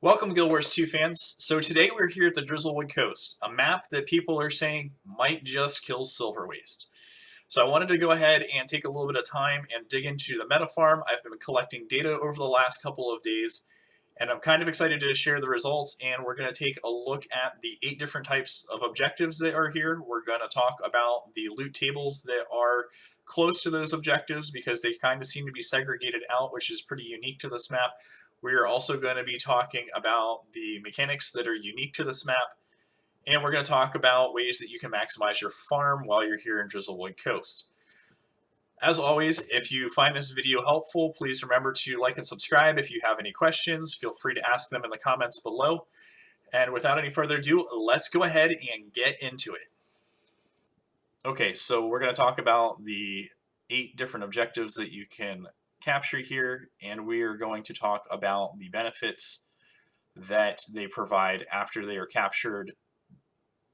Welcome, Guild Wars 2 fans. So today we're here at the Drizzlewood Coast, a map that people are saying might just kill Silverwaste. So I wanted to go ahead and take a little bit of time and dig into the meta farm. I've been collecting data over the last couple of days, and I'm kind of excited to share the results, and we're going to take a look at the 8 different types of objectives that are here. We're going to talk about the loot tables that are close to those objectives because they kind of seem to be segregated out, which is pretty unique to this map. We are also going to be talking about the mechanics that are unique to this map, and we're going to talk about ways that you can maximize your farm while you're here in Drizzlewood Coast. As always, if you find this video helpful, please remember to like and subscribe. If you have any questions, feel free to ask them in the comments below. And without any further ado, let's go ahead and get into it. Okay, so we're going to talk about the 8 different objectives that you can capture here, and we are going to talk about the benefits that they provide after they are captured,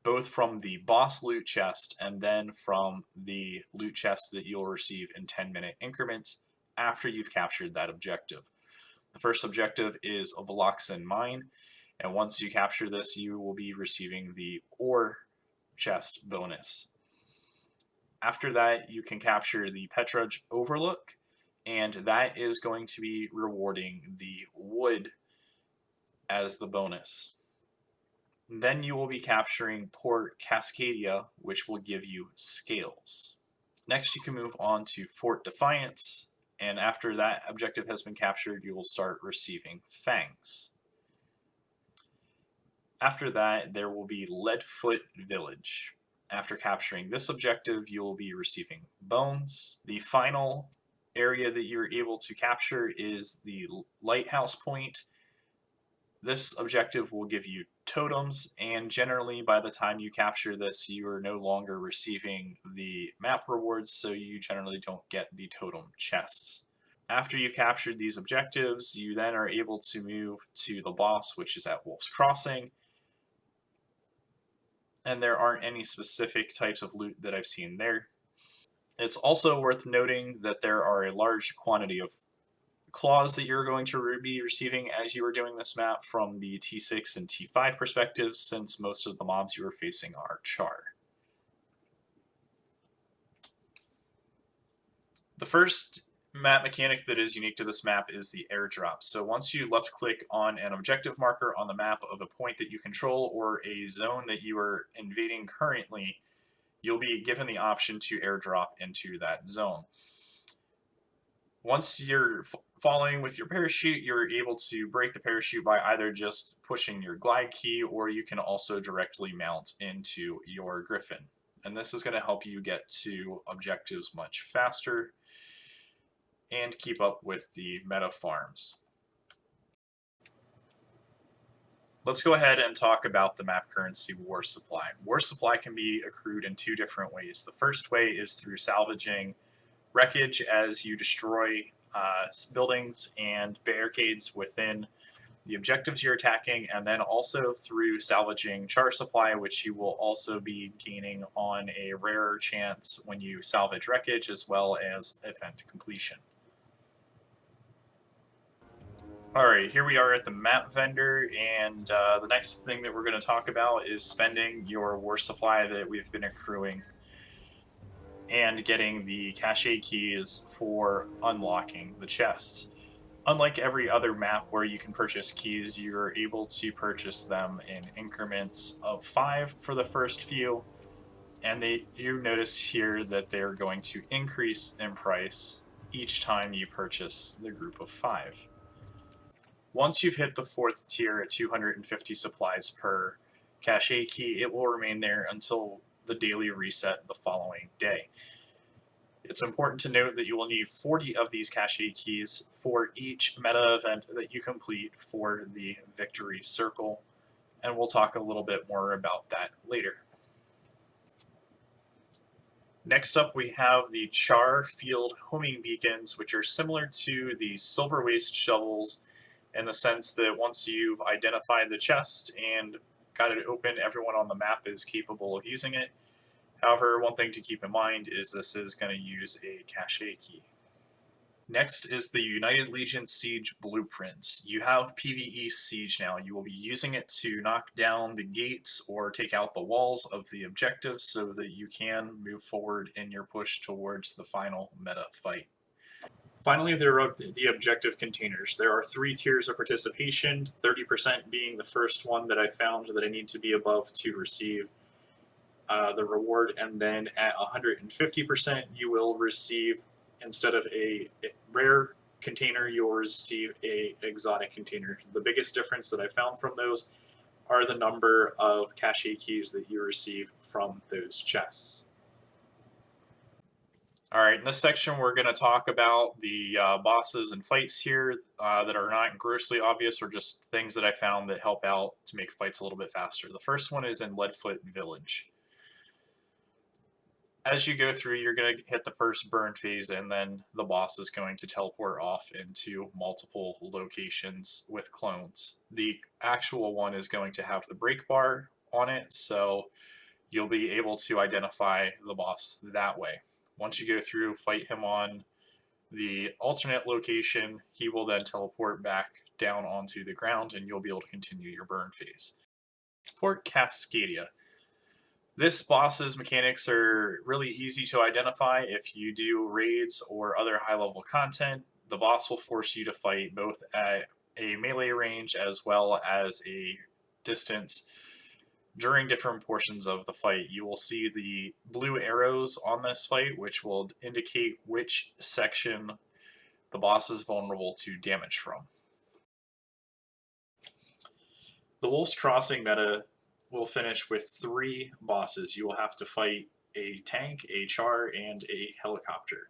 both from the boss loot chest and then from the loot chest that you'll receive in 10-minute increments after you've captured that objective. The first objective is a Veloxin mine, and once you capture this, you will be receiving the ore chest bonus. After that, you can capture the Petrudge Overlook, and that is going to be rewarding the wood as the bonus. Then you will be capturing Port Cascadia, which will give you scales. Next, you can move on to Fort Defiance, and after that objective has been captured, you will start receiving fangs. After that, there will be Leadfoot Village. After capturing this objective, you will be receiving bones. The final area that you're able to capture is the lighthouse point. This objective will give you totems, and generally by the time you capture this, you are no longer receiving the map rewards, so you generally don't get the totem chests. After you've captured these objectives, you then are able to move to the boss, which is at Wolf's Crossing, and there aren't any specific types of loot that I've seen there. It's also worth noting that there are a large quantity of claws that you're going to be receiving as you are doing this map from the T6 and T5 perspectives, since most of the mobs you are facing are Charr. The first map mechanic that is unique to this map is the airdrop. So once you left click on an objective marker on the map of a point that you control or a zone that you are invading currently, you'll be given the option to airdrop into that zone. Once you're falling with your parachute, you're able to break the parachute by either just pushing your glide key, or you can also directly mount into your griffin. And this is going to help you get to objectives much faster and keep up with the meta farms. Let's go ahead and talk about the map currency War Supply. War Supply can be accrued in 2 different ways. The first way is through salvaging wreckage as you destroy buildings and barricades within the objectives you're attacking, and then also through salvaging Charr supply, which you will also be gaining on a rarer chance when you salvage wreckage, as well as event completion. Alright, here we are at the map vendor, and the next thing that we're going to talk about is spending your war supply that we've been accruing and getting the cache keys for unlocking the chests. Unlike every other map where you can purchase keys, you're able to purchase them in increments of 5 for the first few, and you notice here that they're going to increase in price each time you purchase the group of 5. Once you've hit the 4th tier at 250 supplies per cache key, it will remain there until the daily reset the following day. It's important to note that you will need 40 of these cache keys for each meta event that you complete for the victory circle, and we'll talk a little bit more about that later. Next up, we have the Charr field homing beacons, which are similar to the Silverwaste shovels in the sense that once you've identified the chest and got it open, everyone on the map is capable of using it. However, one thing to keep in mind is this is going to use a cache key. Next is the United Legion Siege Blueprints. You have PvE Siege now. You will be using it to knock down the gates or take out the walls of the objectives so that you can move forward in your push towards the final meta fight. Finally, there are the objective containers. There are 3 tiers of participation, 30% being the first one that I found that I need to be above to receive the reward, and then at 150% you will receive, instead of a rare container, you'll receive a exotic container. The biggest difference that I found from those are the number of cache keys that you receive from those chests. All right, in this section, we're going to talk about the bosses and fights here that are not grossly obvious or just things that I found that help out to make fights a little bit faster. The first one is in Leadfoot Village. As you go through, you're going to hit the first burn phase, and then the boss is going to teleport off into multiple locations with clones. The actual one is going to have the break bar on it, so you'll be able to identify the boss that way. Once you go through, fight him on the alternate location, he will then teleport back down onto the ground, and you'll be able to continue your burn phase. Port Cascadia. This boss's mechanics are really easy to identify. If you do raids or other high-level content, the boss will force you to fight both at a melee range as well as a distance. During different portions of the fight, you will see the blue arrows on this fight, which will indicate which section the boss is vulnerable to damage from. The Wolf's Crossing meta will finish with 3 bosses. You will have to fight a tank, a Charr, and a helicopter.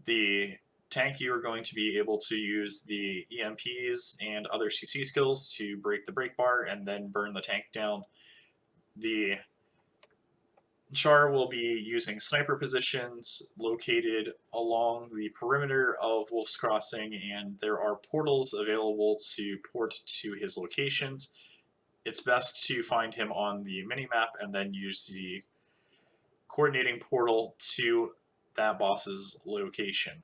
The tank, you are going to be able to use the EMPs and other CC skills to break the break bar and then burn the tank down. The Charr will be using sniper positions located along the perimeter of Wolf's Crossing, and there are portals available to port to his locations. It's best to find him on the minimap and then use the coordinating portal to that boss's location.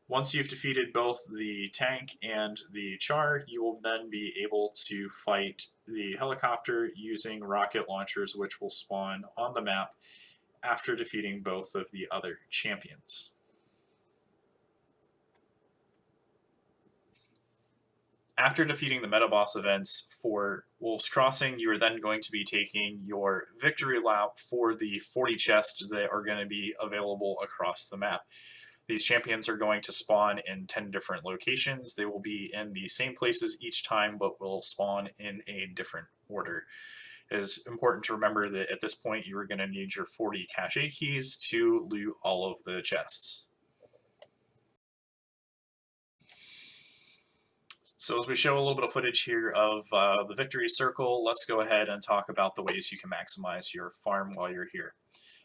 Once you've defeated both the tank and the Charr, you will then be able to fight the helicopter using rocket launchers, which will spawn on the map after defeating both of the other champions. After defeating the meta boss events for Wolf's Crossing, you are then going to be taking your Victory Lap for the 40 chests that are going to be available across the map. These champions are going to spawn in 10 different locations. They will be in the same places each time, but will spawn in a different order. It is important to remember that at this point, you are going to need your 40 cache keys to loot all of the chests. So as we show a little bit of footage here of the victory circle, let's go ahead and talk about the ways you can maximize your farm while you're here.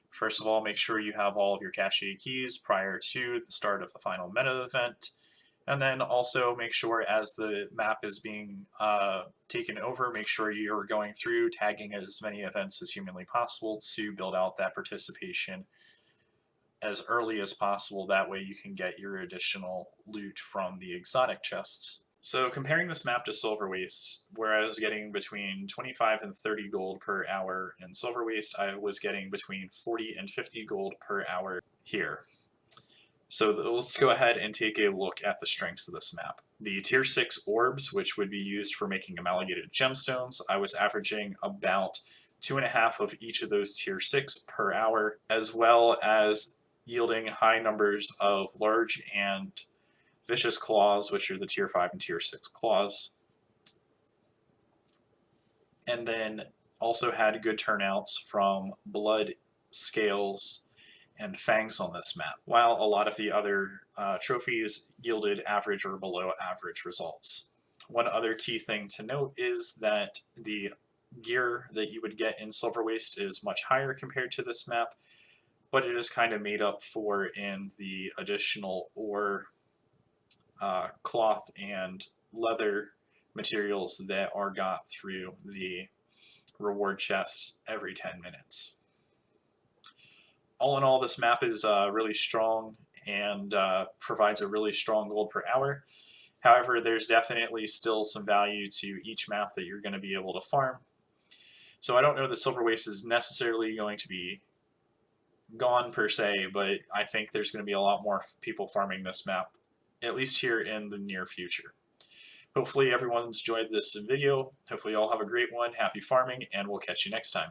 First of all, make sure you have all of your cache keys prior to the start of the final meta event. And then also make sure as the map is being taken over, make sure you're going through tagging as many events as humanly possible to build out that participation as early as possible. That way you can get your additional loot from the exotic chests. So comparing this map to Silverwaste, where I was getting between 25 and 30 gold per hour in Silverwaste, I was getting between 40 and 50 gold per hour here. So let's go ahead and take a look at the strengths of this map. The tier 6 orbs, which would be used for making amalgamated gemstones, I was averaging about 2.5 of each of those tier 6 per hour, as well as yielding high numbers of large and vicious claws, which are the tier 5 and tier 6 claws. And then also had good turnouts from blood, scales, and fangs on this map, while a lot of the other trophies yielded average or below average results. One other key thing to note is that the gear that you would get in Silverwaste is much higher compared to this map, but it is kind of made up for in the additional ore, cloth, and leather materials that are got through the reward chest every 10 minutes. All in all, this map is really strong and provides a really strong gold per hour. However, there's definitely still some value to each map that you're going to be able to farm. So I don't know that Silverwaste is necessarily going to be gone per se, but I think there's going to be a lot more people farming this map, at least here in the near future. Hopefully everyone's enjoyed this video. Hopefully you all have a great one. Happy farming, and we'll catch you next time.